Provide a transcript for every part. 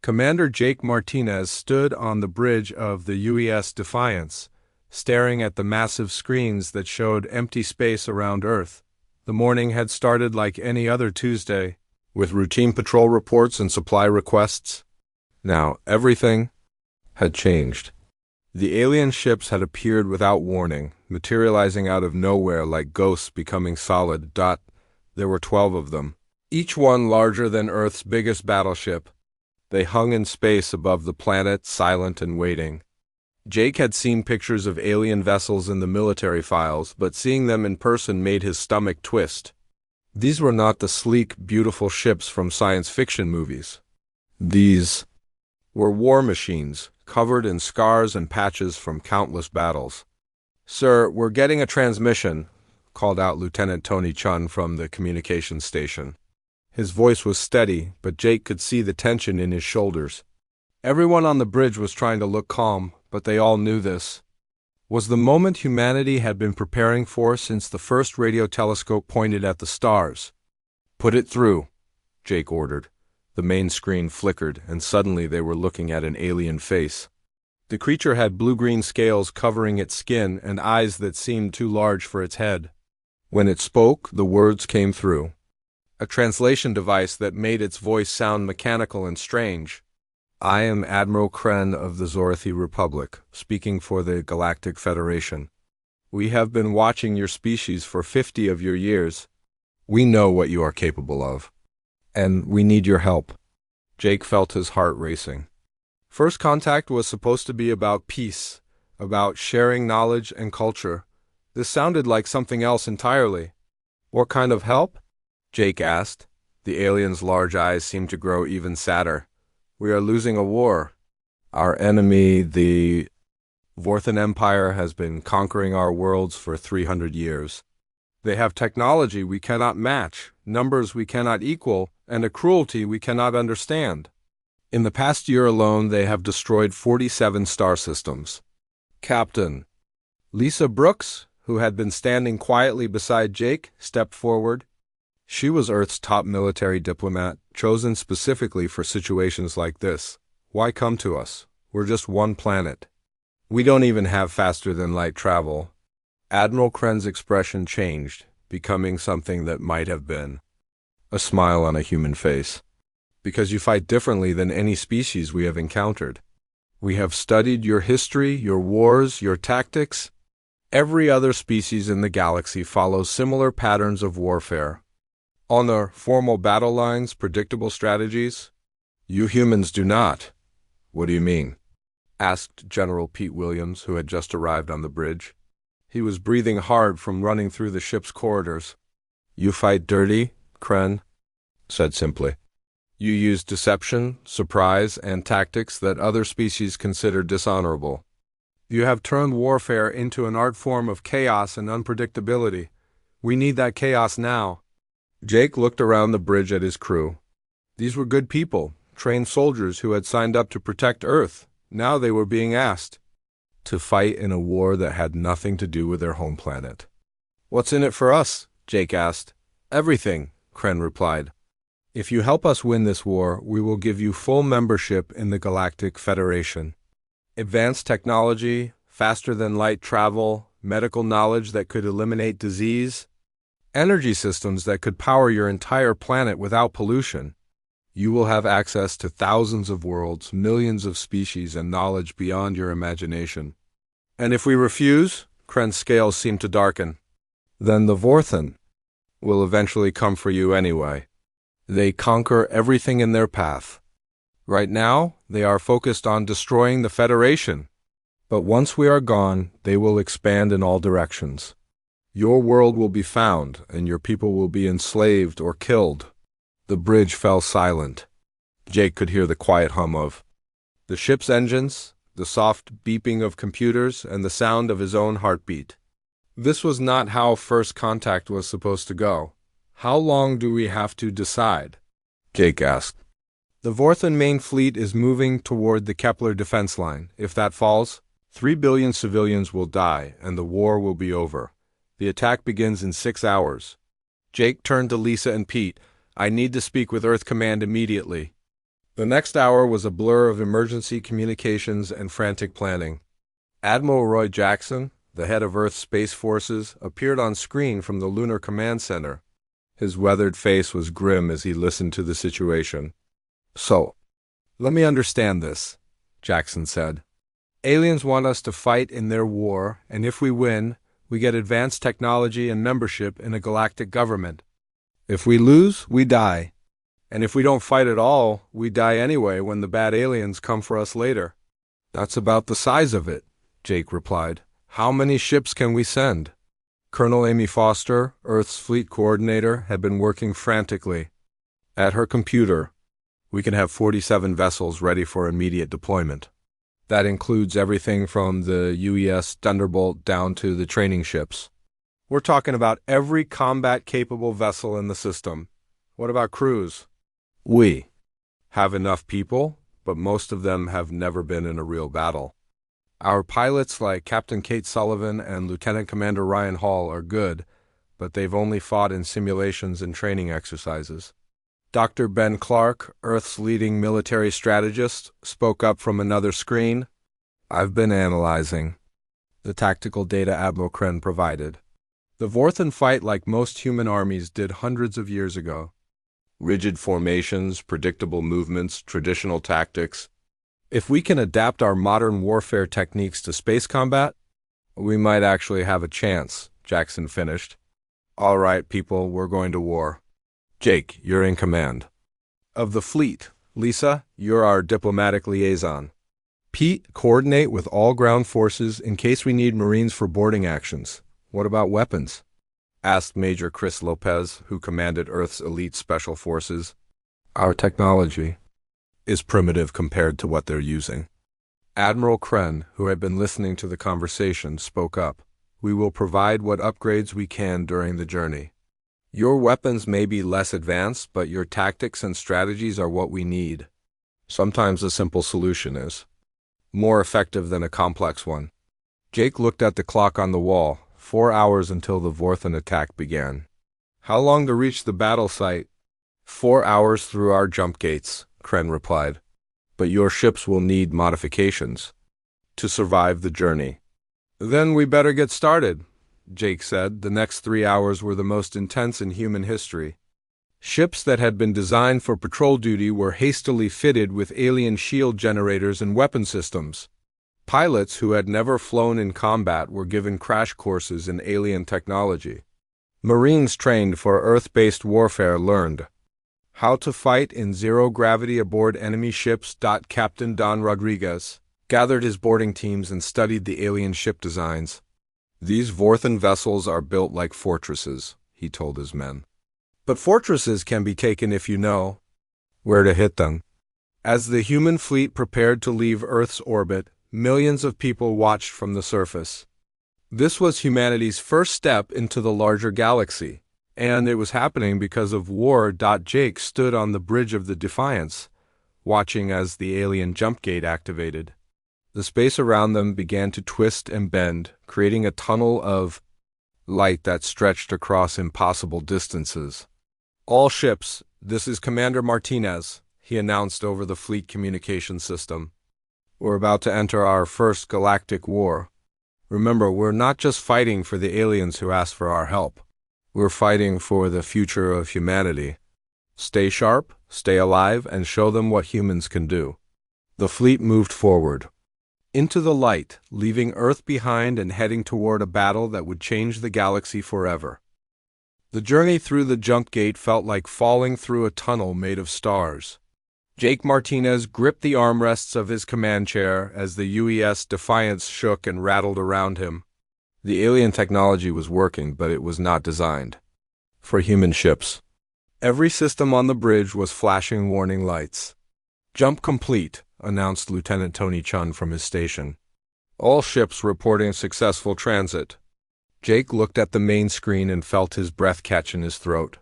Commander Jake Martinez stood on the bridge of the UES Defiance, staring at the massive screens that showed empty space around Earth. The morning had started like any other Tuesday, with routine patrol reports and supply requests. Now, everything had changed. The alien ships had appeared without warning, materializing out of nowhere like ghosts becoming solid. There were 12 of them, each one larger than Earth's biggest battleship. They hung in space above the planet, silent and waiting. Jake had seen pictures of alien vessels in the military files, but seeing them in person made his stomach twist. These were not the sleek, beautiful ships from science fiction movies. These were war machines, covered in scars and patches from countless battles. "Sir, we're getting a transmission," called out Lieutenant Tony Chun from the communications station. His voice was steady, but Jake could see the tension in his shoulders. Everyone on the bridge was trying to look calm, but they all knew this was the moment humanity had been preparing for since the first radio telescope pointed at the stars. "Put it through," Jake ordered. The main screen flickered, and suddenly they were looking at an alien face. The creature had blue-green scales covering its skin and eyes that seemed too large for its head. When it spoke, the words came through. A translation device that made its voice sound mechanical and strange. "I am Admiral Kren of the Zorathi Republic, speaking for the Galactic Federation. We have been watching your species for 50 of your years. We know what you are capable of, and we need your help." Jake felt his heart racing. First contact was supposed to be about peace, about sharing knowledge and culture. This sounded like something else entirely. "What kind of help?" Jake asked. The alien's large eyes seemed to grow even sadder. "We are losing a war. Our enemy, the Vorthan Empire, has been conquering our worlds for 300 years. They have technology we cannot match, numbers we cannot equal, and a cruelty we cannot understand. In the past year alone, they have destroyed 47 star systems." Captain Lisa Brooks, who had been standing quietly beside Jake, stepped forward. She was Earth's top military diplomat, chosen specifically for situations like this. "Why come to us? We're just one planet. We don't even have faster-than-light travel." Admiral Kren's expression changed, becoming something that might have been a smile on a human face. "Because you fight differently than any species we have encountered. We have studied your history, your wars, your tactics. Every other species in the galaxy follows similar patterns of warfare. Honor, formal battle lines, predictable strategies. You humans do not." "What do you mean?" asked General Pete Williams, who had just arrived on the bridge. He was breathing hard from running through the ship's corridors. "You fight dirty," Kren said simply. "You use deception, surprise, and tactics that other species consider dishonorable. You have turned warfare into an art form of chaos and unpredictability. We need that chaos now." Jake looked around the bridge at his crew. These were good people, trained soldiers who had signed up to protect Earth. Now they were being asked to fight in a war that had nothing to do with their home planet. "What's in it for us?" Jake asked. "Everything," Kren replied. "If you help us win this war, we will give you full membership in the Galactic Federation. Advanced technology, faster-than-light travel, medical knowledge that could eliminate disease, energy systems that could power your entire planet without pollution. You will have access to thousands of worlds, millions of species, and knowledge beyond your imagination." "And if we refuse?" Kren's scales seemed to darken. "Then the Vorthan will eventually come for you anyway. They conquer everything in their path. Right now, they are focused on destroying the Federation. But once we are gone, they will expand in all directions. Your world will be found, and your people will be enslaved or killed." The bridge fell silent. Jake could hear the quiet hum of the ship's engines, the soft beeping of computers, and the sound of his own heartbeat. This was not how first contact was supposed to go. "How long do we have to decide?" Jake asked. "The Vorthan main fleet is moving toward the Kepler defense line. If that falls, 3 billion civilians will die, and the war will be over. The attack begins in 6 hours. Jake turned to Lisa and Pete. "I need to speak with Earth Command immediately." The next hour was a blur of emergency communications and frantic planning. Admiral Roy Jackson, the head of Earth's Space Forces, appeared on screen from the Lunar Command Center. His weathered face was grim as he listened to the situation. "So, let me understand this," Jackson said. "Aliens want us to fight in their war, and if we win, we get advanced technology and membership in a galactic government. If we lose, we die. And if we don't fight at all, we die anyway when the bad aliens come for us later." "That's about the size of it," Jake replied. "How many ships can we send?" Colonel Amy Foster, Earth's fleet coordinator, had been working frantically. At her computer, "We can have 47 vessels ready for immediate deployment. That includes everything from the UES Thunderbolt down to the training ships. We're talking about every combat-capable vessel in the system. What about crews?" "We have enough people, but most of them have never been in a real battle. Our pilots like Captain Kate Sullivan and Lieutenant Commander Ryan Hall are good, but they've only fought in simulations and training exercises." Dr. Ben Clark, Earth's leading military strategist, spoke up from another screen. "I've been analyzing the tactical data Admiral Kren provided. The Vorthan fight like most human armies did hundreds of years ago. Rigid formations, predictable movements, traditional tactics. If we can adapt our modern warfare techniques to space combat, we might actually have a chance," Jackson finished. "All right, people, we're going to war. Jake, you're in command of the fleet. Lisa, you're our diplomatic liaison. Pete, coordinate with all ground forces in case we need Marines for boarding actions. What about weapons?" asked Major Chris Lopez, who commanded Earth's elite special forces. "Our technology is primitive compared to what they're using." Admiral Kren, who had been listening to the conversation, spoke up. "We will provide what upgrades we can during the journey. Your weapons may be less advanced, but your tactics and strategies are what we need. Sometimes a simple solution is more effective than a complex one." Jake looked at the clock on the wall. 4 hours until the Vorthan attack began. "How long to reach the battle site?" 4 hours through our jump gates," Kren replied. "But your ships will need modifications to survive the journey." "Then we better get started," Jake said. The next 3 hours were the most intense in human history. Ships that had been designed for patrol duty were hastily fitted with alien shield generators and weapon systems. Pilots who had never flown in combat were given crash courses in alien technology. Marines trained for Earth-based warfare learned how to fight in zero-gravity aboard enemy ships. Captain Don Rodriguez gathered his boarding teams and studied the alien ship designs. "These Vorthan vessels are built like fortresses," he told his men. "But fortresses can be taken if you know where to hit them." As the human fleet prepared to leave Earth's orbit, millions of people watched from the surface. This was humanity's first step into the larger galaxy, and it was happening because of war. Jake stood on the bridge of the Defiance, watching as the alien jump gate activated. The space around them began to twist and bend, creating a tunnel of light that stretched across impossible distances. "All ships, this is Commander Martinez," he announced over the fleet communication system. "We're about to enter our first galactic war. Remember, we're not just fighting for the aliens who asked for our help. We're fighting for the future of humanity. Stay sharp, stay alive, and show them what humans can do." The fleet moved forward into the light, leaving Earth behind and heading toward a battle that would change the galaxy forever. The journey through the jump gate felt like falling through a tunnel made of stars. Jake Martinez gripped the armrests of his command chair as the UES Defiance shook and rattled around him. The alien technology was working, but it was not designed for human ships. Every system on the bridge was flashing warning lights. "Jump complete," announced Lieutenant Tony Chun from his station. "All ships reporting successful transit." Jake looked at the main screen and felt his breath catch in his throat.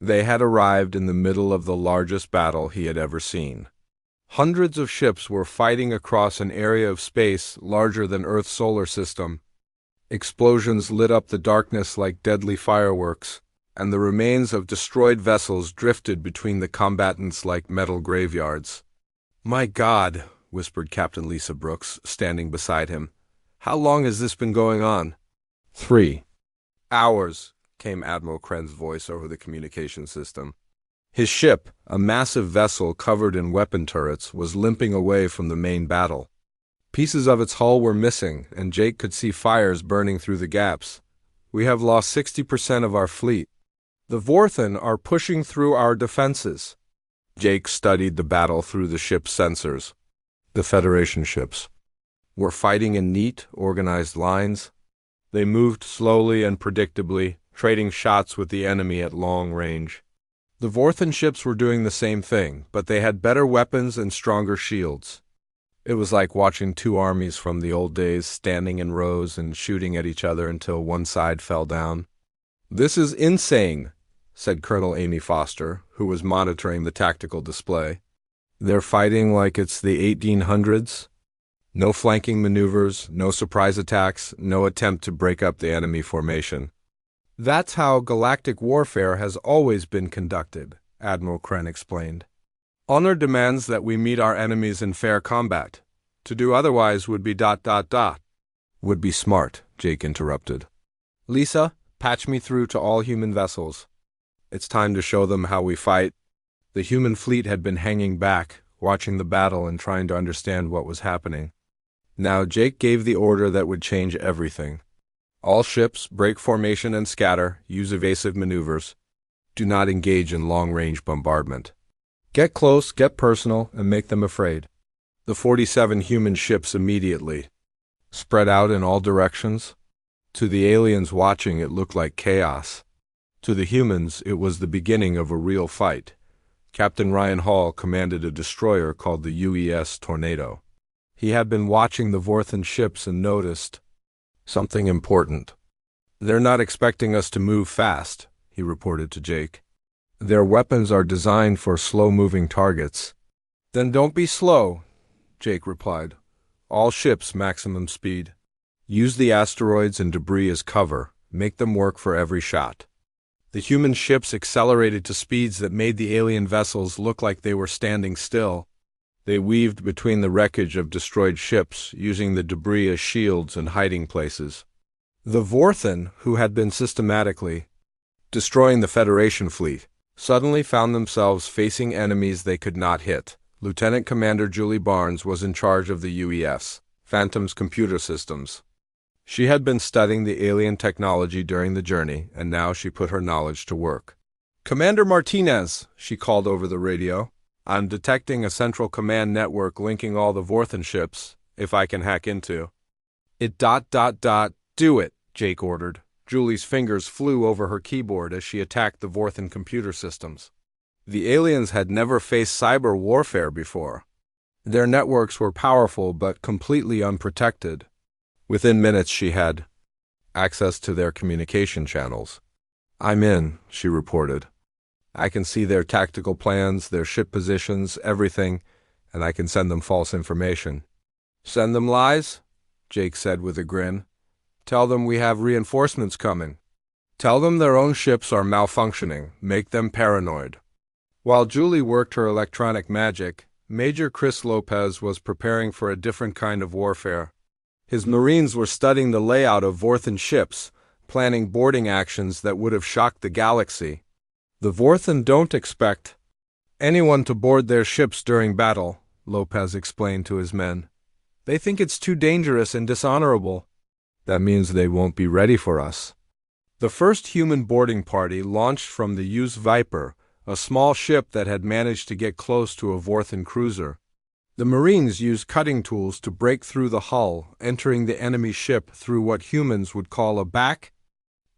They had arrived in the middle of the largest battle he had ever seen. Hundreds of ships were fighting across an area of space larger than Earth's solar system. Explosions lit up the darkness like deadly fireworks, and the remains of destroyed vessels drifted between the combatants like metal graveyards. My God, whispered Captain Lisa Brooks, standing beside him. How long has this been going on? 3 hours, came Admiral Kren's voice over the communication system. His ship, a massive vessel covered in weapon turrets, was limping away from the main battle. Pieces of its hull were missing, and Jake could see fires burning through the gaps. We have lost 60% of our fleet. The Vorthen are pushing through our defenses. Jake studied the battle through the ship's sensors. The Federation ships were fighting in neat, organized lines. They moved slowly and predictably, trading shots with the enemy at long range. The Vorthen ships were doing the same thing, but they had better weapons and stronger shields. It was like watching two armies from the old days standing in rows and shooting at each other until one side fell down. "This is insane," said Colonel Amy Foster, who was monitoring the tactical display. "They're fighting like it's the 1800s. No flanking maneuvers, no surprise attacks, no attempt to break up the enemy formation." "That's how galactic warfare has always been conducted," Admiral Kren explained. "Honor demands that we meet our enemies in fair combat. To do otherwise would be ... Would be smart," Jake interrupted. "Lisa, patch me through to all human vessels. It's time to show them how we fight." The human fleet had been hanging back, watching the battle and trying to understand what was happening. Now Jake gave the order that would change everything. All ships, break formation and scatter, use evasive maneuvers. Do not engage in long-range bombardment. Get close, get personal, and make them afraid. The 47 human ships immediately spread out in all directions. To the aliens watching, it looked like chaos. To the humans, it was the beginning of a real fight. Captain Ryan Hall commanded a destroyer called the UES Tornado. He had been watching the Vorthen ships and noticed something important. "They're not expecting us to move fast," he reported to Jake. "Their weapons are designed for slow-moving targets." "Then don't be slow," Jake replied. "All ships maximum speed. Use the asteroids and debris as cover. Make them work for every shot." The human ships accelerated to speeds that made the alien vessels look like they were standing still. They weaved between the wreckage of destroyed ships, using the debris as shields and hiding places. The Vorthen, who had been systematically destroying the Federation fleet, suddenly found themselves facing enemies they could not hit. Lieutenant Commander Julie Barnes was in charge of the UES, Phantom's computer systems. She had been studying the alien technology during the journey, and now she put her knowledge to work. "Commander Martinez," she called over the radio, "I'm detecting a central command network linking all the Vorthen ships, if I can hack into it. Do it," Jake ordered. Julie's fingers flew over her keyboard as she attacked the Vorthen computer systems. The aliens had never faced cyber warfare before. Their networks were powerful but completely unprotected. Within minutes she had access to their communication channels. "I'm in," she reported. "I can see their tactical plans, their ship positions, everything, and I can send them false information." "Send them lies?" Jake said with a grin. "Tell them we have reinforcements coming. Tell them their own ships are malfunctioning. Make them paranoid." While Julie worked her electronic magic, Major Chris Lopez was preparing for a different kind of warfare. His Marines were studying the layout of Vorthen ships, planning boarding actions that would have shocked the galaxy. "The Vorthen don't expect anyone to board their ships during battle," Lopez explained to his men. "They think it's too dangerous and dishonorable." "That means they won't be ready for us." The first human boarding party launched from the Use Viper, a small ship that had managed to get close to a Vorthen cruiser. The Marines used cutting tools to break through the hull, entering the enemy ship through what humans would call a back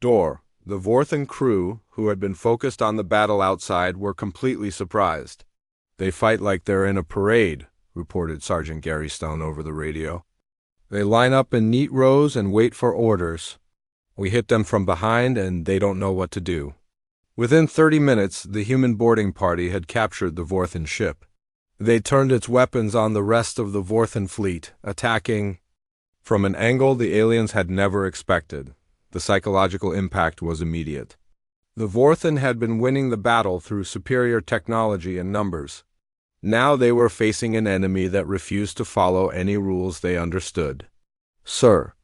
door. The Vorthen crew, who had been focused on the battle outside, were completely surprised. "They fight like they're in a parade," reported Sergeant Gary Stone over the radio. "They line up in neat rows and wait for orders. We hit them from behind and they don't know what to do." Within 30 minutes, the human boarding party had captured the Vorthen ship. They turned its weapons on the rest of the Vorthen fleet, attacking from an angle the aliens had never expected. The psychological impact was immediate. The Vorthen had been winning the battle through superior technology and numbers. Now they were facing an enemy that refused to follow any rules they understood. "Sir,"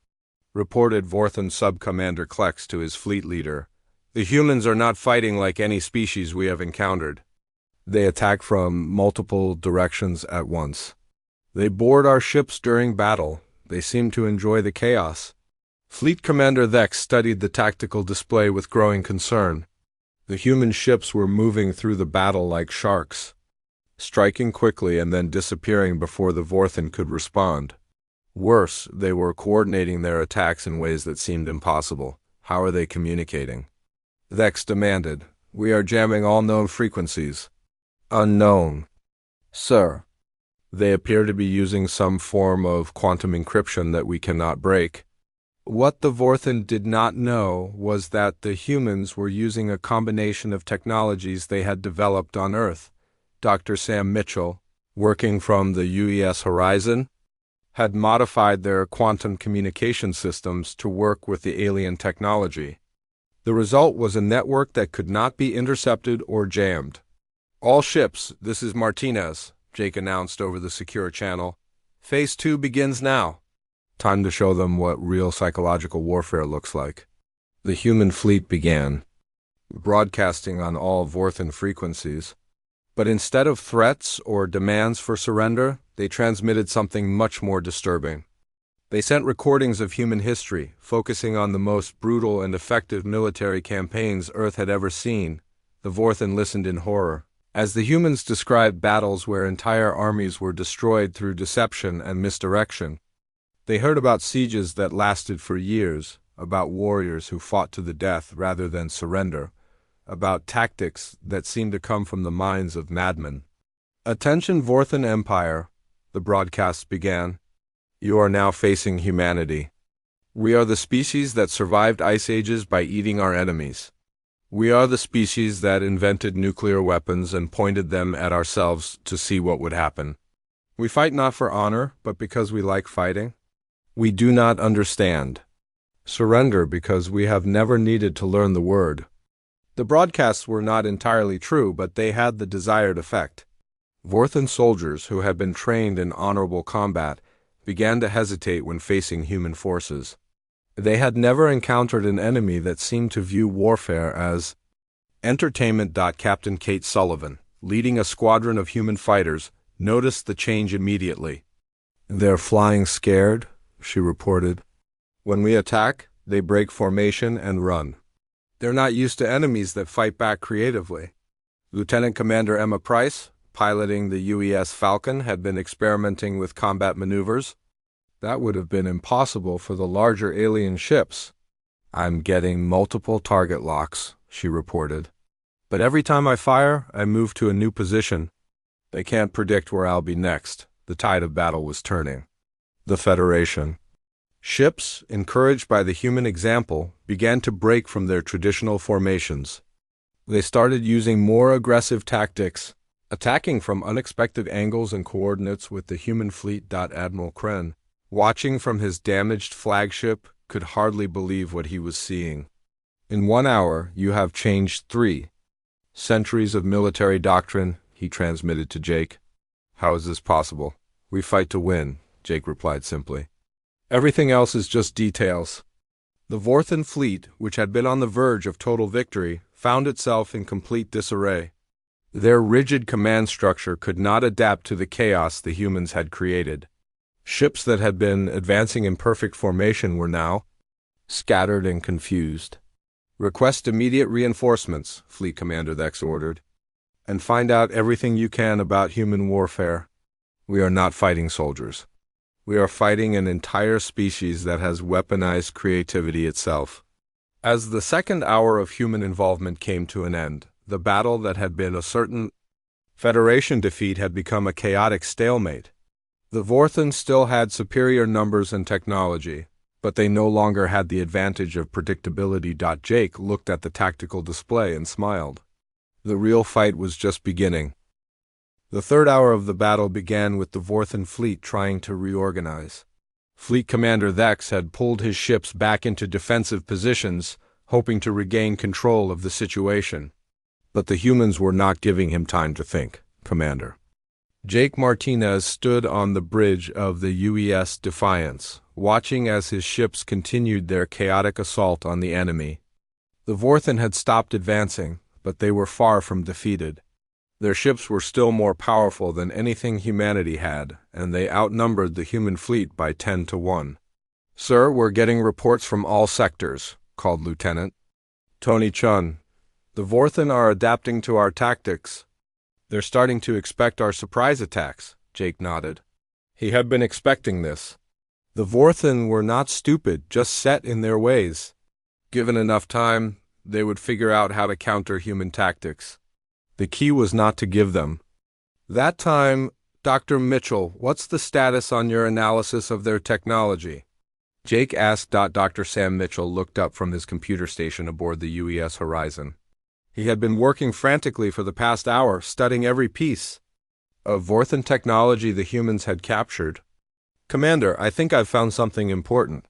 reported Vorthan Sub-Commander Klex to his fleet leader, "the humans are not fighting like any species we have encountered. They attack from multiple directions at once. They board our ships during battle. They seem to enjoy the chaos." Fleet Commander Thex studied the tactical display with growing concern. The human ships were moving through the battle like sharks, striking quickly and then disappearing before the Vorthan could respond. Worse, they were coordinating their attacks in ways that seemed impossible. How are they communicating? Thex demanded. "We are jamming all known frequencies." "Unknown, sir." "They appear to be using some form of quantum encryption that we cannot break." What the Vorthan did not know was that the humans were using a combination of technologies they had developed on Earth. Dr. Sam Mitchell, working from the UES Horizon, had modified their quantum communication systems to work with the alien technology. The result was a network that could not be intercepted or jammed. "All ships, this is Martinez," Jake announced over the secure channel. "Phase 2 begins now." Time to show them what real psychological warfare looks like. The human fleet began, broadcasting on all Vorthan frequencies. But instead of threats or demands for surrender, they transmitted something much more disturbing. They sent recordings of human history, focusing on the most brutal and effective military campaigns Earth had ever seen. The Vorthan listened in horror, as the humans described battles where entire armies were destroyed through deception and misdirection. They heard about sieges that lasted for years, about warriors who fought to the death rather than surrender, about tactics that seemed to come from the minds of madmen. "Attention Vorthan Empire," the broadcast began. "You are now facing humanity. We are the species that survived ice ages by eating our enemies. We are the species that invented nuclear weapons and pointed them at ourselves to see what would happen. We fight not for honor, but because we like fighting. We do not understand. Surrender because we have never needed to learn the word." The broadcasts were not entirely true, but they had the desired effect. Vorthan soldiers who had been trained in honorable combat began to hesitate when facing human forces. They had never encountered an enemy that seemed to view warfare as entertainment. Captain Kate Sullivan, leading a squadron of human fighters, noticed the change immediately. "They're flying scared," she reported. "When we attack, they break formation and run. They're not used to enemies that fight back creatively." Lieutenant Commander Emma Price, piloting the UES Falcon, had been experimenting with combat maneuvers. That would have been impossible for the larger alien ships. "I'm getting multiple target locks," she reported. "But every time I fire, I move to a new position. They can't predict where I'll be next." The tide of battle was turning. The Federation. Ships, encouraged by the human example, began to break from their traditional formations. They started using more aggressive tactics, attacking from unexpected angles and coordinates with the human fleet. Admiral Kren, watching from his damaged flagship, could hardly believe what he was seeing. "In 1 hour, you have changed 3 centuries of military doctrine," he transmitted to Jake. "How is this possible?" "We fight to win," Jake replied simply. "Everything else is just details." The Vorthan fleet, which had been on the verge of total victory, found itself in complete disarray. Their rigid command structure could not adapt to the chaos the humans had created. Ships that had been advancing in perfect formation were now scattered and confused. "Request immediate reinforcements," Fleet Commander Thex ordered, "and find out everything you can about human warfare. We are not fighting soldiers. We are fighting an entire species that has weaponized creativity itself." As the second hour of human involvement came to an end, the battle that had been a certain Federation defeat had become a chaotic stalemate. The Vorthans still had superior numbers and technology, but they no longer had the advantage of predictability. Jake looked at the tactical display and smiled. The real fight was just beginning. The third hour of the battle began with the Vorthan fleet trying to reorganize. Fleet Commander Thex had pulled his ships back into defensive positions, hoping to regain control of the situation. But the humans were not giving him time to think. "Commander, Jake Martinez stood on the bridge of the UES Defiance, watching as his ships continued their chaotic assault on the enemy. The Vorthen had stopped advancing, but they were far from defeated. Their ships were still more powerful than anything humanity had, and they outnumbered the human fleet by 10 to 1. "Sir, we're getting reports from all sectors," called Lieutenant Tony Chun. "The Vorthen are adapting to our tactics. They're starting to expect our surprise attacks," Jake nodded. He had been expecting this. The Vorthen were not stupid, just set in their ways. Given enough time, they would figure out how to counter human tactics. The key was not to give them that time. "Dr. Mitchell, what's the status on your analysis of their technology?" Jake asked. Dr. Sam Mitchell looked up from his computer station aboard the UES Horizon. He had been working frantically for the past hour, studying every piece of Vorthen technology the humans had captured. "Commander, I think I've found something important.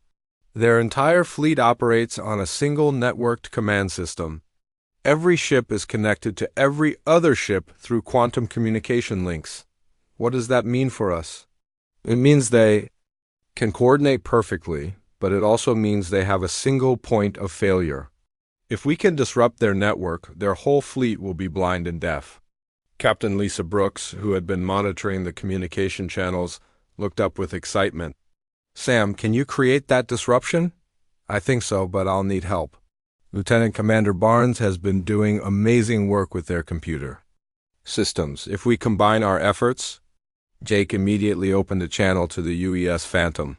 Their entire fleet operates on a single networked command system. Every ship is connected to every other ship through quantum communication links." "What does that mean for us?" "It means they can coordinate perfectly, but it also means they have a single point of failure. If we can disrupt their network, their whole fleet will be blind and deaf." Captain Lisa Brooks, who had been monitoring the communication channels, looked up with excitement. "Sam, can you create that disruption?" "I think so, but I'll need help. Lieutenant Commander Barnes has been doing amazing work with their computer systems. If we combine our efforts..." Jake immediately opened a channel to the UES Phantom.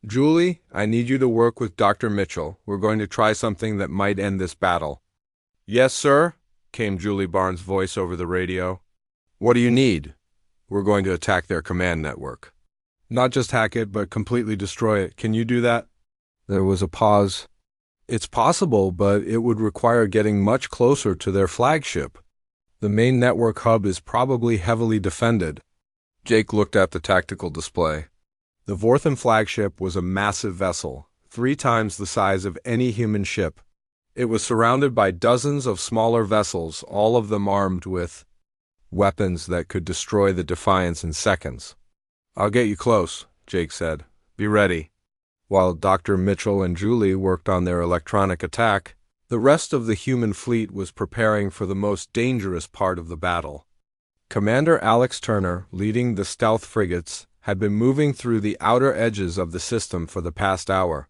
"Julie, I need you to work with Dr. Mitchell. We're going to try something that might end this battle." "Yes, sir," came Julie Barnes' voice over the radio. "What do you need?" "We're going to attack their command network. Not just hack it, but completely destroy it. Can you do that?" There was a pause. "It's possible, but it would require getting much closer to their flagship. The main network hub is probably heavily defended." Jake looked at the tactical display. The Vorthen flagship was a massive vessel, 3 times the size of any human ship. It was surrounded by dozens of smaller vessels, all of them armed with weapons that could destroy the Defiance in seconds. "I'll get you close," Jake said. "Be ready." While Dr. Mitchell and Julie worked on their electronic attack, the rest of the human fleet was preparing for the most dangerous part of the battle. Commander Alex Turner, leading the stealth frigates, had been moving through the outer edges of the system for the past hour.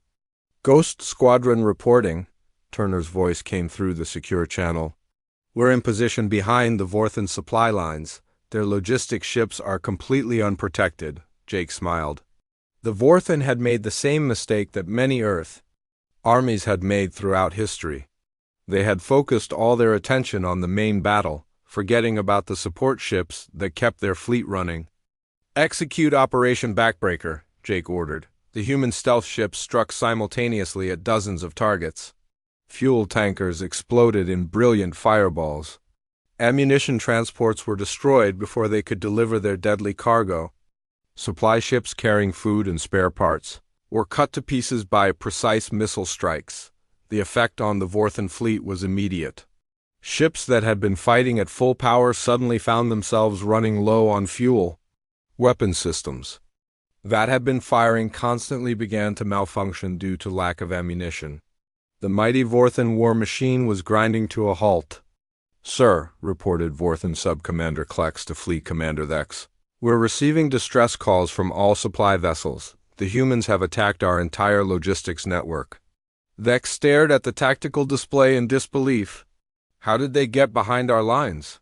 "Ghost Squadron reporting," Turner's voice came through the secure channel. "We're in position behind the Vorthen supply lines. Their logistics ships are completely unprotected," Jake smiled. The Vorthen had made the same mistake that many Earth armies had made throughout history. They had focused all their attention on the main battle, forgetting about the support ships that kept their fleet running. "Execute Operation Backbreaker," Jake ordered. The human stealth ships struck simultaneously at dozens of targets. Fuel tankers exploded in brilliant fireballs. Ammunition transports were destroyed before they could deliver their deadly cargo. Supply ships carrying food and spare parts were cut to pieces by precise missile strikes. The effect on the Vorthen fleet was immediate. Ships that had been fighting at full power suddenly found themselves running low on fuel. Weapon systems that had been firing constantly began to malfunction due to lack of ammunition. The mighty Vorthen war machine was grinding to a halt. "Sir," reported Vorthen Sub-Commander Klex to Fleet Commander Thex, "we're receiving distress calls from all supply vessels. The humans have attacked our entire logistics network." Thex stared at the tactical display in disbelief. "How did they get behind our lines?"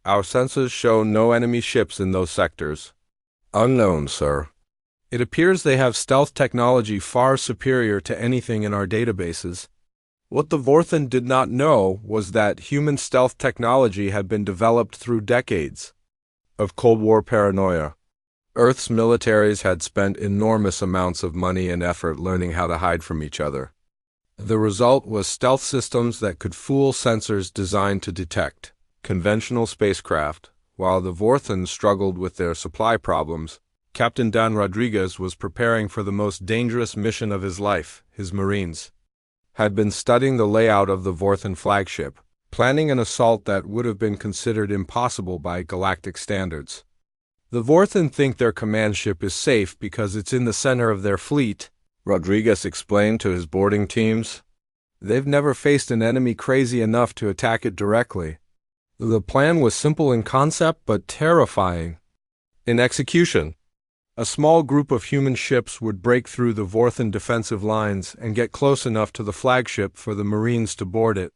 "Our sensors show no enemy ships in those sectors." "Unknown, sir. It appears they have stealth technology far superior to anything in our databases." What the Vorthen did not know was that human stealth technology had been developed through decades of Cold War paranoia. Earth's militaries had spent enormous amounts of money and effort learning how to hide from each other. The result was stealth systems that could fool sensors designed to detect conventional spacecraft. While the Vorthen struggled with their supply problems, Captain Dan Rodriguez was preparing for the most dangerous mission of his life. His Marines had been studying the layout of the Vorthen flagship, planning an assault that would have been considered impossible by galactic standards. The Vorthen think their command ship is safe because it's in the center of their fleet, Rodriguez explained to his boarding teams. They've never faced an enemy crazy enough to attack it directly. The plan was simple in concept but terrifying in execution. A small group of human ships would break through the Vorthen defensive lines and get close enough to the flagship for the Marines to board it.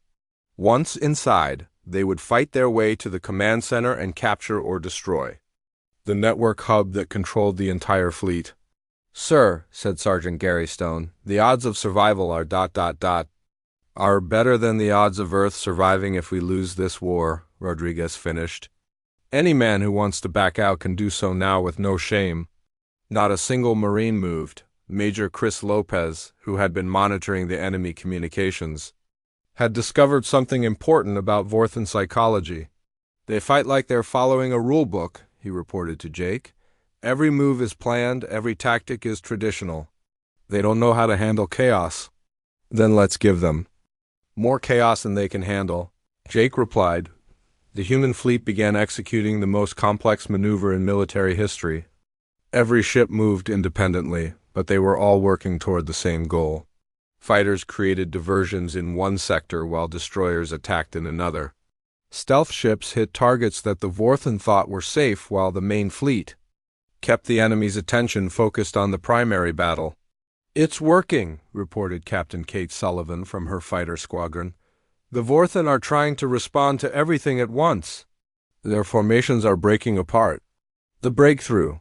Once inside, they would fight their way to the command center and capture or destroy the network hub that controlled the entire fleet. "Sir," said Sergeant Gary Stone, "the odds of survival are ... are better than the odds of Earth surviving if we lose this war," Rodriguez finished. "Any man who wants to back out can do so now with no shame." Not a single Marine moved. Major Chris Lopez, who had been monitoring the enemy communications, had discovered something important about Vorthen psychology. "They fight like they're following a rule book," he reported to Jake. "Every move is planned, every tactic is traditional. They don't know how to handle chaos." "Then let's give them more chaos than they can handle," Jake replied. The human fleet began executing the most complex maneuver in military history. Every ship moved independently, but they were all working toward the same goal. Fighters created diversions in one sector while destroyers attacked in another. Stealth ships hit targets that the Vorthen thought were safe while the main fleet kept the enemy's attention focused on the primary battle. "It's working," reported Captain Kate Sullivan from her fighter squadron. "The Vorthen are trying to respond to everything at once. Their formations are breaking apart." The breakthrough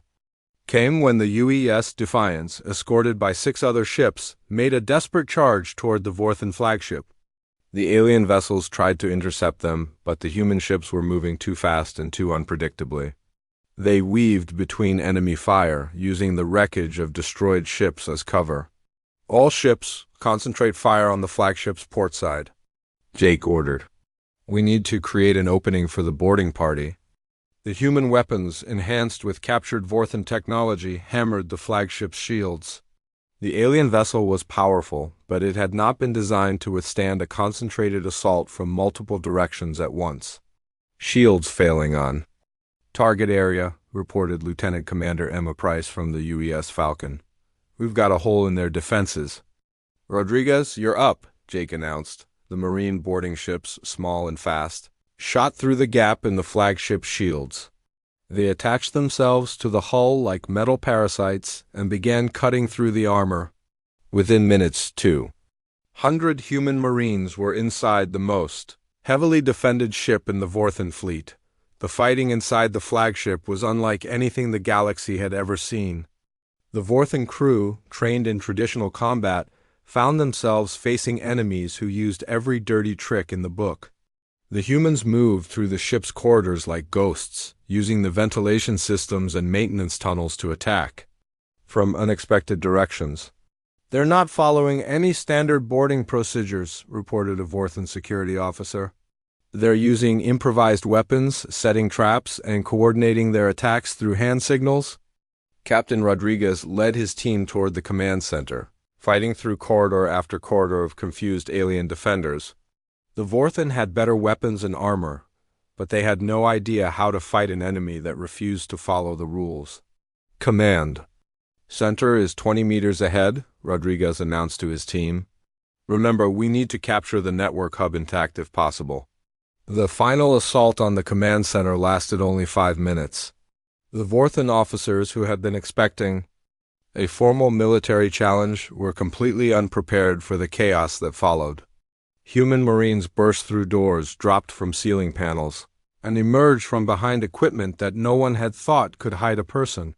came when the UES Defiance, escorted by 6 other ships, made a desperate charge toward the Vorthen flagship. The alien vessels tried to intercept them, but the human ships were moving too fast and too unpredictably. They weaved between enemy fire, using the wreckage of destroyed ships as cover. "All ships, concentrate fire on the flagship's port side," Jake ordered. "We need to create an opening for the boarding party." The human weapons, enhanced with captured Vorthen technology, hammered the flagship's shields. The alien vessel was powerful, but it had not been designed to withstand a concentrated assault from multiple directions at once. "Shields failing on target area," reported Lieutenant Commander Emma Price from the UES Falcon. "We've got a hole in their defenses." "Rodriguez, you're up," Jake announced. The Marine boarding ships, small and fast, shot through the gap in the flagship's shields. They attached themselves to the hull like metal parasites and began cutting through the armor. Within minutes, 200 human Marines were inside the most heavily defended ship in the Vorthen fleet. The fighting inside the flagship was unlike anything the galaxy had ever seen. The Vorthen crew, trained in traditional combat, found themselves facing enemies who used every dirty trick in the book. The humans moved through the ship's corridors like ghosts, using the ventilation systems and maintenance tunnels to attack from unexpected directions. "They're not following any standard boarding procedures," reported a Vorthen security officer. "They're using improvised weapons, setting traps, and coordinating their attacks through hand signals." Captain Rodriguez led his team toward the command center, fighting through corridor after corridor of confused alien defenders. The Vorthen had better weapons and armor, but they had no idea how to fight an enemy that refused to follow the rules. "Command center is 20 meters ahead," Rodriguez announced to his team. "Remember, we need to capture the network hub intact if possible." The final assault on the command center lasted only 5 minutes. The Vorthen officers, who had been expecting a formal military challenge, were completely unprepared for the chaos that followed. Human Marines burst through doors, dropped from ceiling panels, and emerged from behind equipment that no one had thought could hide a person.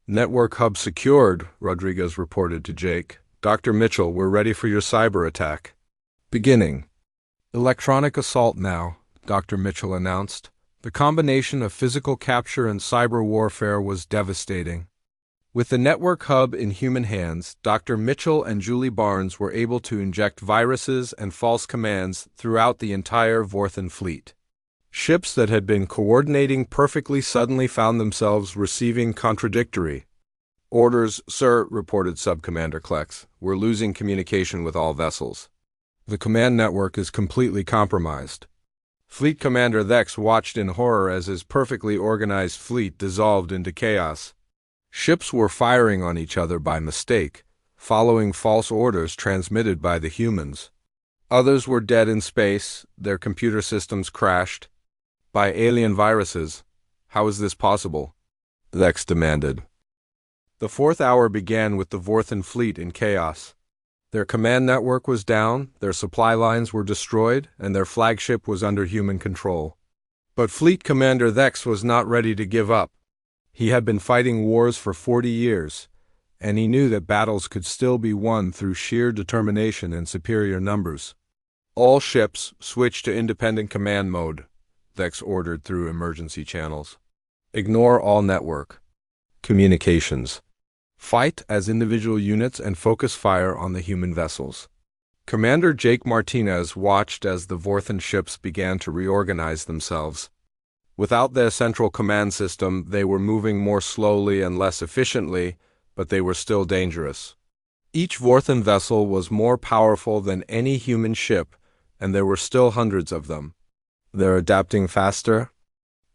"Network hub secured," Rodriguez reported to Jake. "Dr. Mitchell, we're ready for your cyber attack." "Beginning electronic assault now," Dr. Mitchell announced. The combination of physical capture and cyber warfare was devastating. With the network hub in human hands, Dr. Mitchell and Julie Barnes were able to inject viruses and false commands throughout the entire Vorthen fleet. Ships that had been coordinating perfectly suddenly found themselves receiving contradictory orders. "Sir," reported Subcommander Klex, "we're losing communication with all vessels. The command network is completely compromised." Fleet Commander Thex watched in horror as his perfectly organized fleet dissolved into chaos. Ships were firing on each other by mistake, following false orders transmitted by the humans. Others were dead in space, their computer systems crashed. By alien viruses. How is this possible? Thex demanded. The fourth hour began with the Vorthan fleet in chaos. Their command network was down, their supply lines were destroyed, and their flagship was under human control. But Fleet Commander Thex was not ready to give up. He had been fighting wars for 40 years, and he knew that battles could still be won through sheer determination and superior numbers. All ships switch to independent command mode, Thex ordered through emergency channels. Ignore all network communications. Fight as individual units and focus fire on the human vessels. Commander Jake Martinez watched as the Vorthan ships began to reorganize themselves. Without their central command system, they were moving more slowly and less efficiently, but they were still dangerous. Each Vorthan vessel was more powerful than any human ship, and there were still hundreds of them. They're adapting faster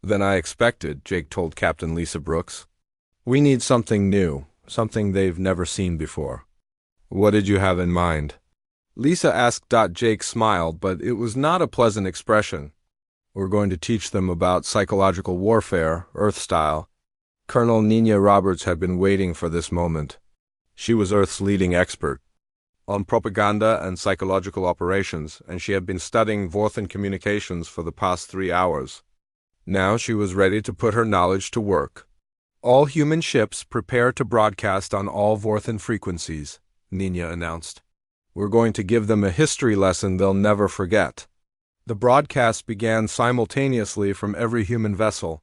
than I expected, Jake told Captain Lisa Brooks. We need something new. Something they've never seen before. What did you have in mind? Lisa asked. Jake smiled, but it was not a pleasant expression. We're going to teach them about psychological warfare, Earth-style. Colonel Nina Roberts had been waiting for this moment. She was Earth's leading expert on propaganda and psychological operations, and she had been studying Vorthan communications for the past 3 hours. Now she was ready to put her knowledge to work. All human ships prepare to broadcast on all Vorthan frequencies, Nina announced. We're going to give them a history lesson they'll never forget. The broadcast began simultaneously from every human vessel.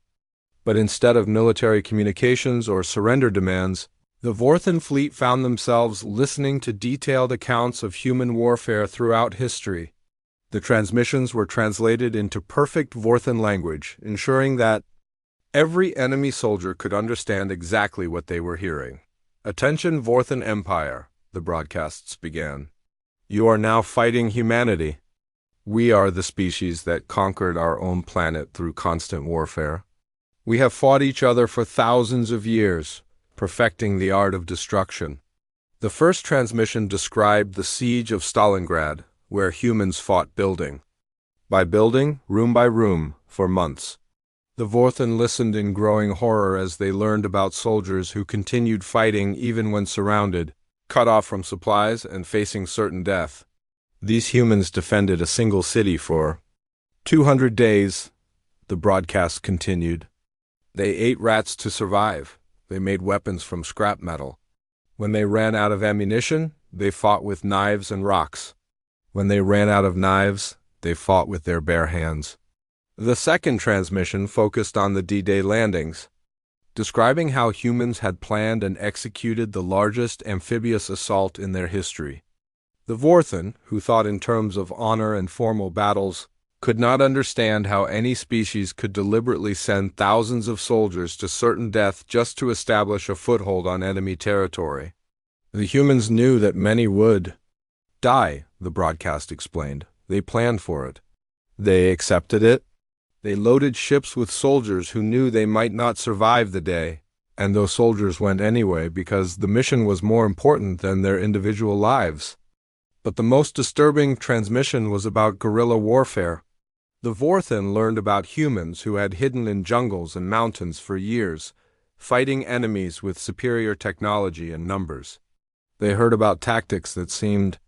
But instead of military communications or surrender demands, the Vorthan fleet found themselves listening to detailed accounts of human warfare throughout history. The transmissions were translated into perfect Vorthan language, ensuring that every enemy soldier could understand exactly what they were hearing. Attention Vorthan Empire, the broadcasts began. You are now fighting humanity. We are the species that conquered our own planet through constant warfare. We have fought each other for thousands of years, perfecting the art of destruction. The first transmission described the siege of Stalingrad, where humans fought building by building, room by room, for months. The Vorthan listened in growing horror as they learned about soldiers who continued fighting even when surrounded, cut off from supplies and facing certain death. These humans defended a single city for 200 days, the broadcast continued. They ate rats to survive. They made weapons from scrap metal. When they ran out of ammunition, they fought with knives and rocks. When they ran out of knives, they fought with their bare hands. The second transmission focused on the D-Day landings, describing how humans had planned and executed the largest amphibious assault in their history. The Vorthan, who thought in terms of honor and formal battles, could not understand how any species could deliberately send thousands of soldiers to certain death just to establish a foothold on enemy territory. The humans knew that many would die, the broadcast explained. They planned for it. They accepted it. They loaded ships with soldiers who knew they might not survive the day, and those soldiers went anyway because the mission was more important than their individual lives. But the most disturbing transmission was about guerrilla warfare. The Vorthan learned about humans who had hidden in jungles and mountains for years, fighting enemies with superior technology and numbers. They heard about tactics that seemed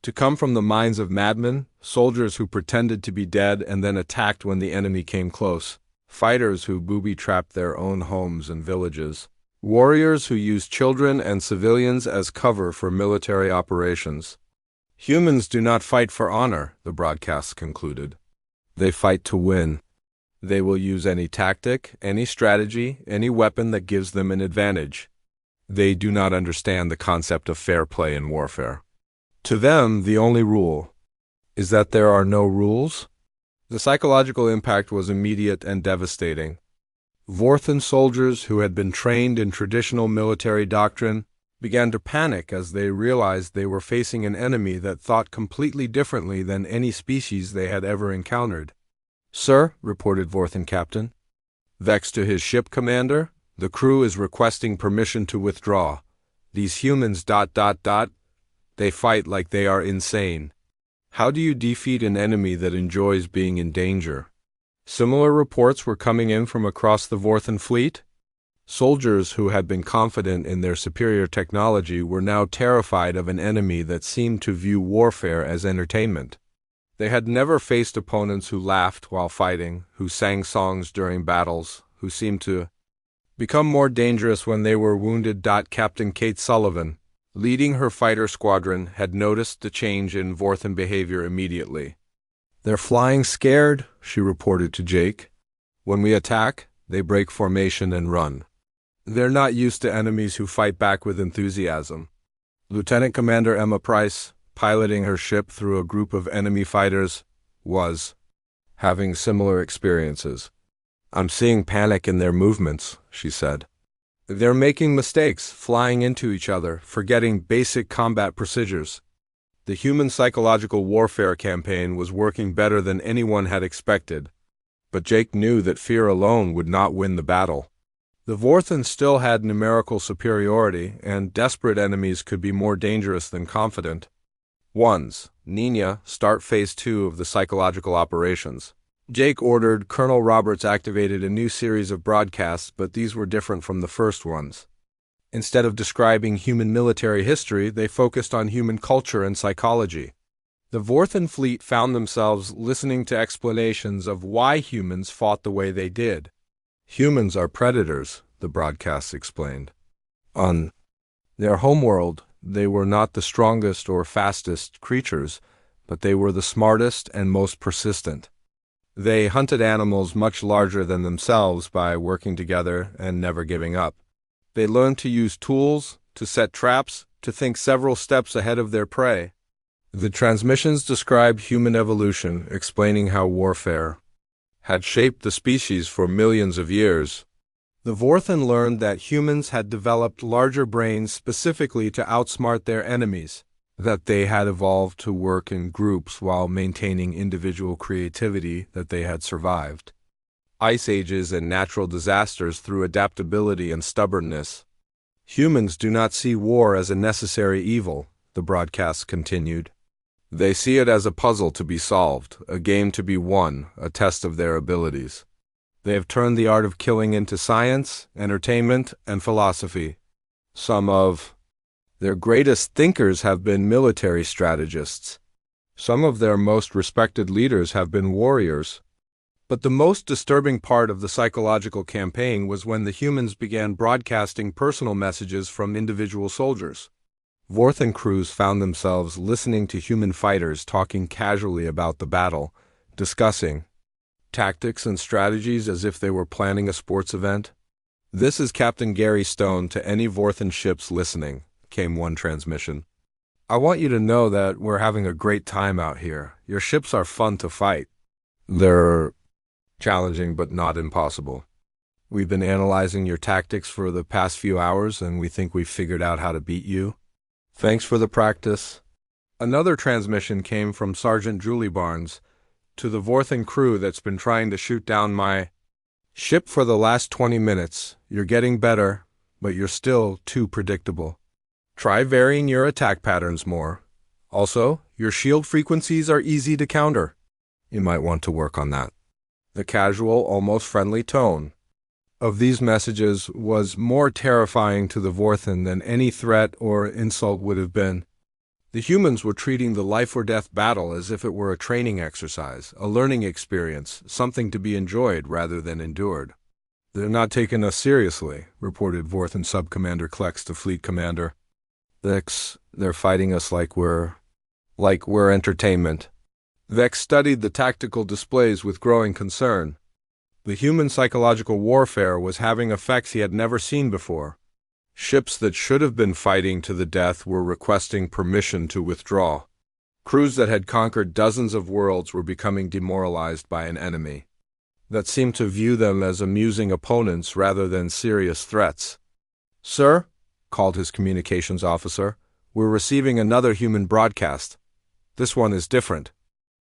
to come from the minds of madmen, soldiers who pretended to be dead and then attacked when the enemy came close, fighters who booby-trapped their own homes and villages, warriors who used children and civilians as cover for military operations. Humans do not fight for honor, the broadcast concluded. They fight to win. They will use any tactic, any strategy, any weapon that gives them an advantage. They do not understand the concept of fair play in warfare. To them, the only rule is that there are no rules. The psychological impact was immediate and devastating. Vorthan soldiers who had been trained in traditional military doctrine began to panic as they realized they were facing an enemy that thought completely differently than any species they had ever encountered. Sir, reported Vorthen Captain. Vex to his ship, Commander. The crew is requesting permission to withdraw. These humans ... They fight like they are insane. How do you defeat an enemy that enjoys being in danger? Similar reports were coming in from across the Vorthen fleet. Soldiers who had been confident in their superior technology were now terrified of an enemy that seemed to view warfare as entertainment. They had never faced opponents who laughed while fighting, who sang songs during battles, who seemed to become more dangerous when they were wounded. Captain Kate Sullivan, leading her fighter squadron, had noticed the change in Vorthen behavior immediately. They're flying scared, she reported to Jake. When we attack, they break formation and run. They're not used to enemies who fight back with enthusiasm. Lieutenant Commander Emma Price, piloting her ship through a group of enemy fighters, was having similar experiences. I'm seeing panic in their movements, she said. They're making mistakes, flying into each other, forgetting basic combat procedures. The human psychological warfare campaign was working better than anyone had expected, but Jake knew that fear alone would not win the battle. The Vorthen still had numerical superiority, and desperate enemies could be more dangerous than confident ones. Nina, start Phase 2 of the psychological operations. Jake ordered. Colonel Roberts activated a new series of broadcasts, but these were different from the first ones. Instead of describing human military history, they focused on human culture and psychology. The Vorthen fleet found themselves listening to explanations of why humans fought the way they did. Humans are predators, the broadcasts explained. On their homeworld, they were not the strongest or fastest creatures, but they were the smartest and most persistent. They hunted animals much larger than themselves by working together and never giving up. They learned to use tools, to set traps, to think several steps ahead of their prey. The transmissions describe human evolution, explaining how warfare had shaped the species for millions of years. The Vorthen learned that humans had developed larger brains specifically to outsmart their enemies, that they had evolved to work in groups while maintaining individual creativity that they had survived ice ages and natural disasters through adaptability and stubbornness. Humans do not see war as a necessary evil, the broadcast continued. They see it as a puzzle to be solved, a game to be won, a test of their abilities. They have turned the art of killing into science, entertainment, and philosophy. Some of their greatest thinkers have been military strategists. Some of their most respected leaders have been warriors. But the most disturbing part of the psychological campaign was when the humans began broadcasting personal messages from individual soldiers. Vorthen crews found themselves listening to human fighters talking casually about the battle, discussing tactics and strategies as if they were planning a sports event. This is Captain Gary Stone to any Vorthen ships listening, came one transmission. I want you to know that we're having a great time out here. Your ships are fun to fight. They're challenging but not impossible. We've been analyzing your tactics for the past few hours, and we think we've figured out how to beat you. Thanks for the practice. Another transmission came from Sergeant Julie Barnes to the Vorthen crew that's been trying to shoot down my ship for the last 20 minutes. You're getting better, but you're still too predictable. Try varying your attack patterns more. Also, your shield frequencies are easy to counter. You might want to work on that. The casual, almost friendly tone of these messages was more terrifying to the Vorthen than any threat or insult would have been. The humans were treating the life-or-death battle as if it were a training exercise, a learning experience, something to be enjoyed rather than endured. They're not taking us seriously, reported Vorthen Subcommander Klex to Fleet Commander. They're fighting us like we're entertainment. Vex studied the tactical displays with growing concern. The human psychological warfare was having effects he had never seen before. Ships that should have been fighting to the death were requesting permission to withdraw. Crews that had conquered dozens of worlds were becoming demoralized by an enemy that seemed to view them as amusing opponents rather than serious threats. "Sir," called his communications officer, "we're receiving another human broadcast. This one is different."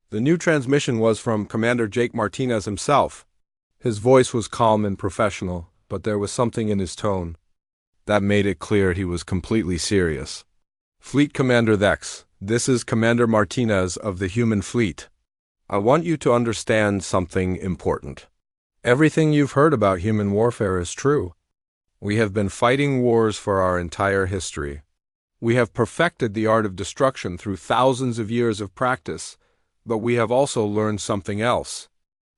The new transmission was from Commander Jake Martinez himself. His voice was calm and professional, but there was something in his tone that made it clear he was completely serious. Fleet Commander Thex, this is Commander Martinez of the Human Fleet. I want you to understand something important. Everything you've heard about human warfare is true. We have been fighting wars for our entire history. We have perfected the art of destruction through thousands of years of practice, but we have also learned something else.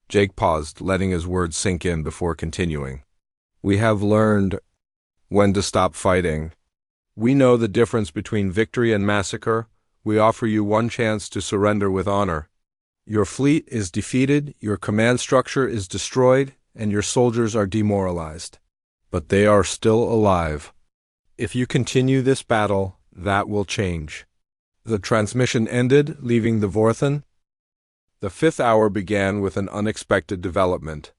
Jake paused, letting his words sink in before continuing. We have learned when to stop fighting. We know the difference between victory and massacre. We offer you one chance to surrender with honor. Your fleet is defeated, your command structure is destroyed, and your soldiers are demoralized. But they are still alive. If you continue this battle, that will change. The transmission ended, leaving the Vorthen. The fifth hour began with an unexpected development.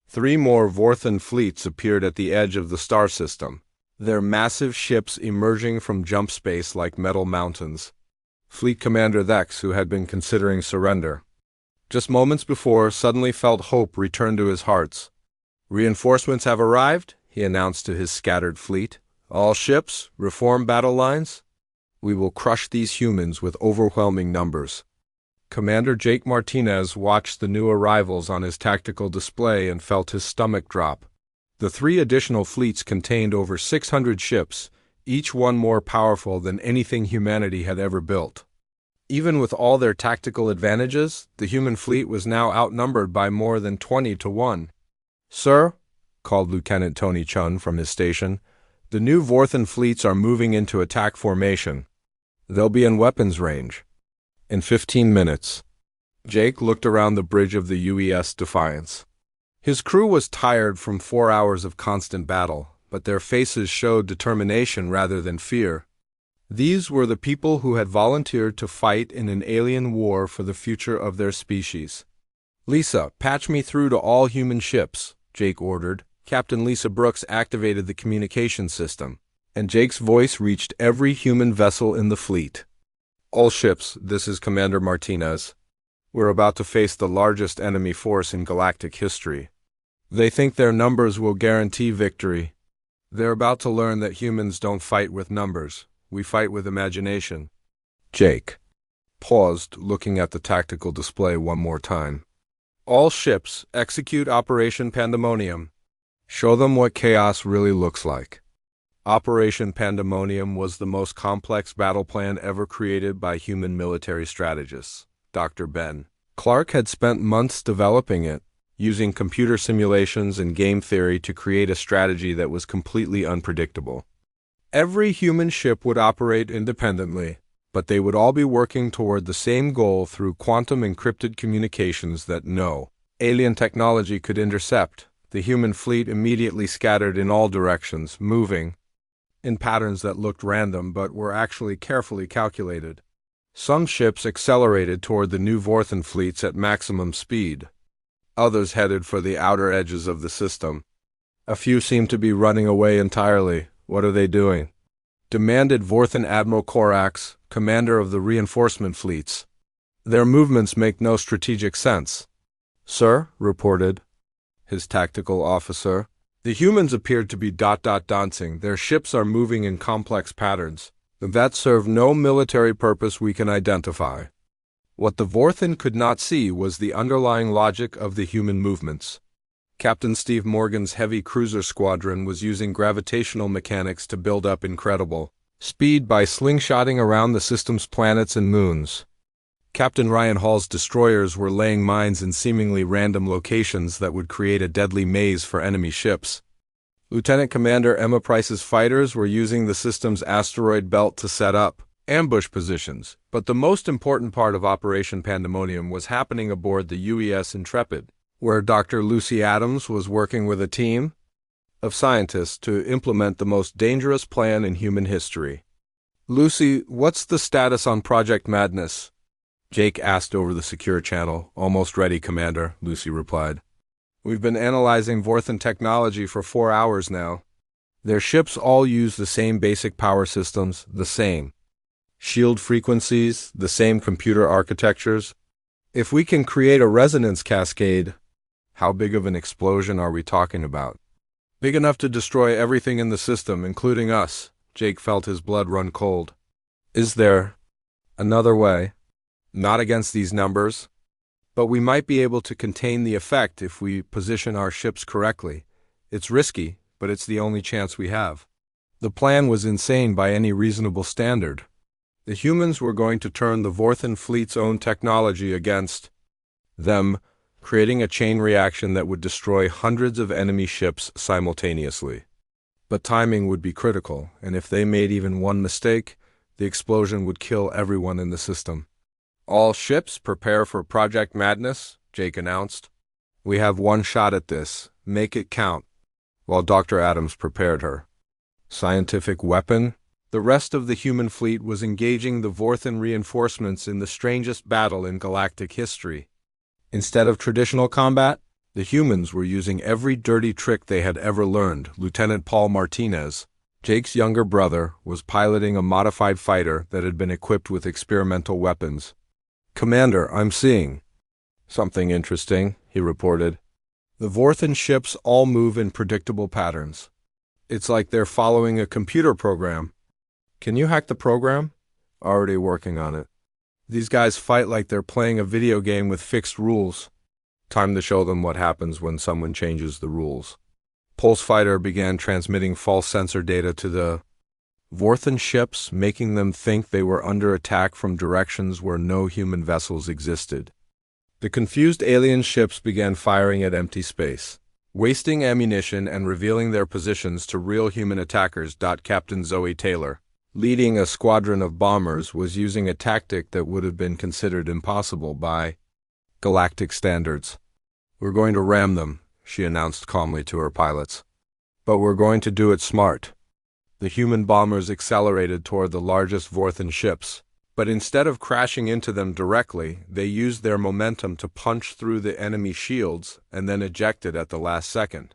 3 more Vorthen fleets appeared at the edge of the star system, their massive ships emerging from jump space like metal mountains. Fleet Commander Thex, who had been considering surrender just moments before, suddenly felt hope return to his hearts. Reinforcements have arrived, he announced to his scattered fleet. All ships, reform battle lines. We will crush these humans with overwhelming numbers. Commander Jake Martinez watched the new arrivals on his tactical display and felt his stomach drop. The 3 additional fleets contained over 600 ships, each one more powerful than anything humanity had ever built. Even with all their tactical advantages, the human fleet was now outnumbered by more than 20 to 1. Sir, called Lieutenant Tony Chun from his station, the new Vorthen fleets are moving into attack formation. They'll be in weapons range in 15 minutes. Jake looked around the bridge of the UES Defiance. His crew was tired from 4 hours of constant battle, but their faces showed determination rather than fear. These were the people who had volunteered to fight in an alien war for the future of their species. Lisa, patch me through to all human ships, Jake ordered. Captain Lisa Brooks activated the communication system, and Jake's voice reached every human vessel in the fleet. All ships, this is Commander Martinez. We're about to face the largest enemy force in galactic history. They think their numbers will guarantee victory. They're about to learn that humans don't fight with numbers. We fight with imagination. Jake paused, looking at the tactical display one more time. All ships, execute Operation Pandemonium. Show them what chaos really looks like. Operation Pandemonium was the most complex battle plan ever created by human military strategists. Dr. Ben Clark had spent months developing it, using computer simulations and game theory to create a strategy that was completely unpredictable. Every human ship would operate independently, but they would all be working toward the same goal through quantum encrypted communications that no alien technology could intercept. The human fleet immediately scattered in all directions, moving in patterns that looked random but were actually carefully calculated. Some ships accelerated toward the new Vorthen fleets at maximum speed. Others headed for the outer edges of the system. A few seemed to be running away entirely. What are they doing? Demanded Vorthen Admiral Korax, commander of the reinforcement fleets. Their movements make no strategic sense. Sir, reported his tactical officer, the humans appeared to be dancing. Their ships are moving in complex patterns that serve no military purpose we can identify. What the Vorthen could not see was the underlying logic of the human movements. Captain Steve Morgan's heavy cruiser squadron was using gravitational mechanics to build up incredible speed by slingshotting around the system's planets and moons. Captain Ryan Hall's destroyers were laying mines in seemingly random locations that would create a deadly maze for enemy ships. Lieutenant Commander Emma Price's fighters were using the system's asteroid belt to set up ambush positions, but the most important part of Operation Pandemonium was happening aboard the UES Intrepid, where Dr. Lucy Adams was working with a team of scientists to implement the most dangerous plan in human history. Lucy, what's the status on Project Madness? Jake asked over the secure channel. Almost ready, Commander, Lucy replied. We've been analyzing Vorthen technology for 4 hours now. Their ships all use the same basic power systems, the same shield frequencies, the same computer architectures. If we can create a resonance cascade, how big of an explosion are we talking about? Big enough to destroy everything in the system, including us. Jake felt his blood run cold. Is there another way? Not against these numbers, but we might be able to contain the effect if we position our ships correctly. It's risky, but it's the only chance we have. The plan was insane by any reasonable standard. The humans were going to turn the Vorthan fleet's own technology against them, creating a chain reaction that would destroy hundreds of enemy ships simultaneously. But timing would be critical, and if they made even one mistake, the explosion would kill everyone in the system. All ships prepare for Project Madness, Jake announced. We have one shot at this. Make it count. While Dr. Adams prepared her scientific weapon, the rest of the human fleet was engaging the Vorthan reinforcements in the strangest battle in galactic history. Instead of traditional combat, the humans were using every dirty trick they had ever learned. Lieutenant Paul Martinez, Jake's younger brother, was piloting a modified fighter that had been equipped with experimental weapons. "Commander, I'm seeing something interesting," he reported. "The Vorthan ships all move in predictable patterns. It's like they're following a computer program." "Can you hack the program?" "Already working on it. These guys fight like they're playing a video game with fixed rules. Time to show them what happens when someone changes the rules." Pulse Fighter began transmitting false sensor data to the Vorthan ships, making them think they were under attack from directions where no human vessels existed. The confused alien ships began firing at empty space, wasting ammunition and revealing their positions to real human attackers. Captain Zoe Taylor, leading a squadron of bombers, was using a tactic that would have been considered impossible by galactic standards. "We're going to ram them," she announced calmly to her pilots. "But we're going to do it smart." The human bombers accelerated toward the largest Vorthan ships, but instead of crashing into them directly, they used their momentum to punch through the enemy shields and then ejected at the last second.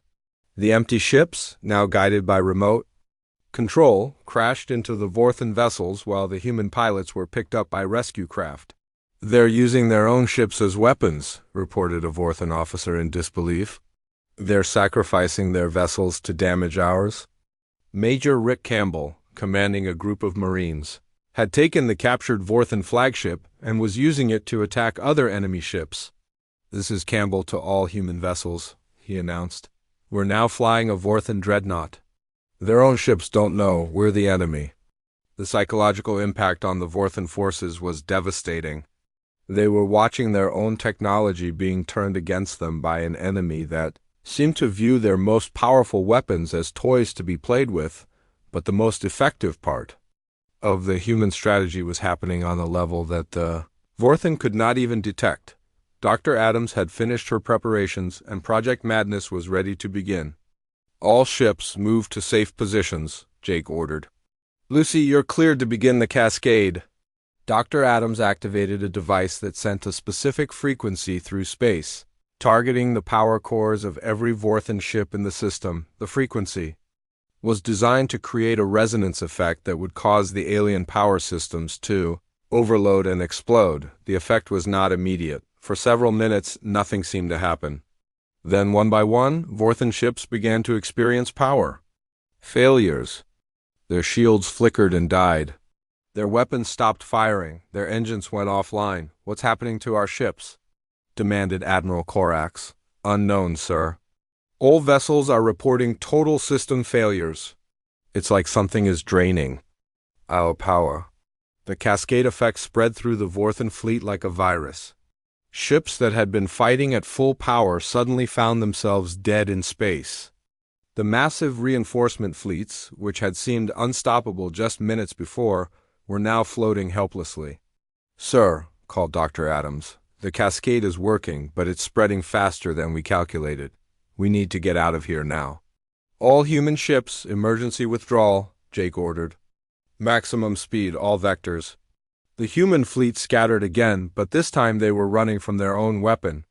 The empty ships, now guided by remote control, crashed into the Vorthan vessels while the human pilots were picked up by rescue craft. "They're using their own ships as weapons," reported a Vorthan officer in disbelief. "They're sacrificing their vessels to damage ours." Major Rick Campbell, commanding a group of Marines, had taken the captured Vorthan flagship and was using it to attack other enemy ships. "This is Campbell to all human vessels," he announced. "We're now flying a Vorthan dreadnought. Their own ships don't know we're the enemy." The psychological impact on the Vorthan forces was devastating. They were watching their own technology being turned against them by an enemy that seemed to view their most powerful weapons as toys to be played with, but the most effective part of the human strategy was happening on a level that the Vorthan could not even detect. Dr. Adams had finished her preparations, and Project Madness was ready to begin. "All ships move to safe positions," Jake ordered. "Lucy, you're cleared to begin the cascade." Dr. Adams activated a device that sent a specific frequency through space, targeting the power cores of every Vorthan ship in the system. The frequency was designed to create a resonance effect that would cause the alien power systems to overload and explode. The effect was not immediate. For several minutes, nothing seemed to happen. Then, one by one, Vorthan ships began to experience power failures. Their shields flickered and died. Their weapons stopped firing. Their engines went offline. "What's happening to our ships?" demanded Admiral Korax. "Unknown, sir. All vessels are reporting total system failures. It's like something is draining our power." The cascade effect spread through the Vorthan fleet like a virus. Ships that had been fighting at full power suddenly found themselves dead in space. The massive reinforcement fleets, which had seemed unstoppable just minutes before, were now floating helplessly. "Sir," called Dr. Adams, "the cascade is working, but it's spreading faster than we calculated. We need to get out of here now." "All human ships, emergency withdrawal," Jake ordered. "Maximum speed, all vectors." The human fleet scattered again, but this time they were running from their own weapon.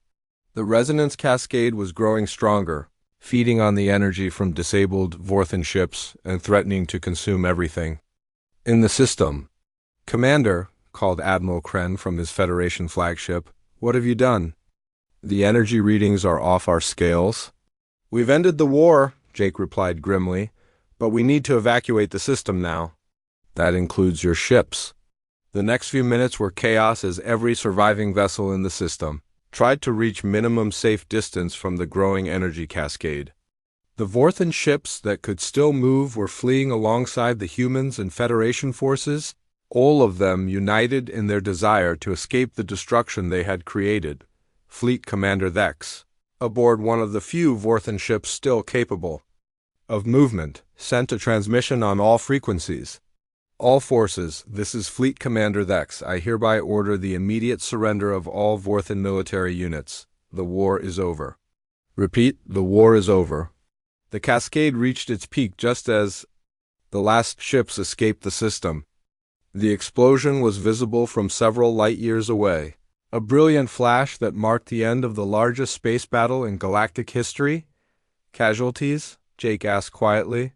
The resonance cascade was growing stronger, feeding on the energy from disabled Vorthan ships and threatening to consume everything in the system. "Commander," called Admiral Kren from his Federation flagship, What have you done? The energy readings are off our scales. We've ended the war, Jake replied grimly, but we need to evacuate the system now. That includes your ships. The next few minutes were chaos as every surviving vessel in the system tried to reach minimum safe distance from the growing energy cascade. The Vorthan ships that could still move were fleeing alongside the humans and Federation forces, all of them united in their desire to escape the destruction they had created. Fleet Commander Thex, aboard one of the few Vorthan ships still capable of movement, sent a transmission on all frequencies. All forces, this is Fleet Commander Thex. I hereby order the immediate surrender of all Vorthan military units. The war is over. Repeat, the war is over. The cascade reached its peak just as the last ships escaped the system. The explosion was visible from several light years away. A brilliant flash that marked the end of the largest space battle in galactic history? Casualties? Jake asked quietly.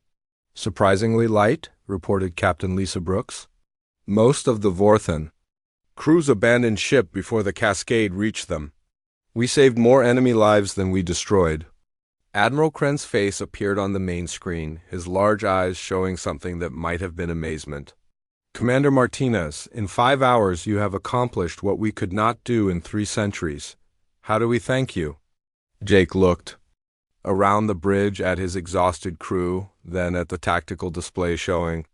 Surprisingly light, reported Captain Lisa Brooks. Most of the Vorthan crews abandoned ship before the cascade reached them. We saved more enemy lives than we destroyed. Admiral Kren's face appeared on the main screen, his large eyes showing something that might have been amazement. Commander Martinez, in 5 hours you have accomplished what we could not do in 3 centuries. How do we thank you? Jake looked around the bridge at his exhausted crew, then at the tactical display showing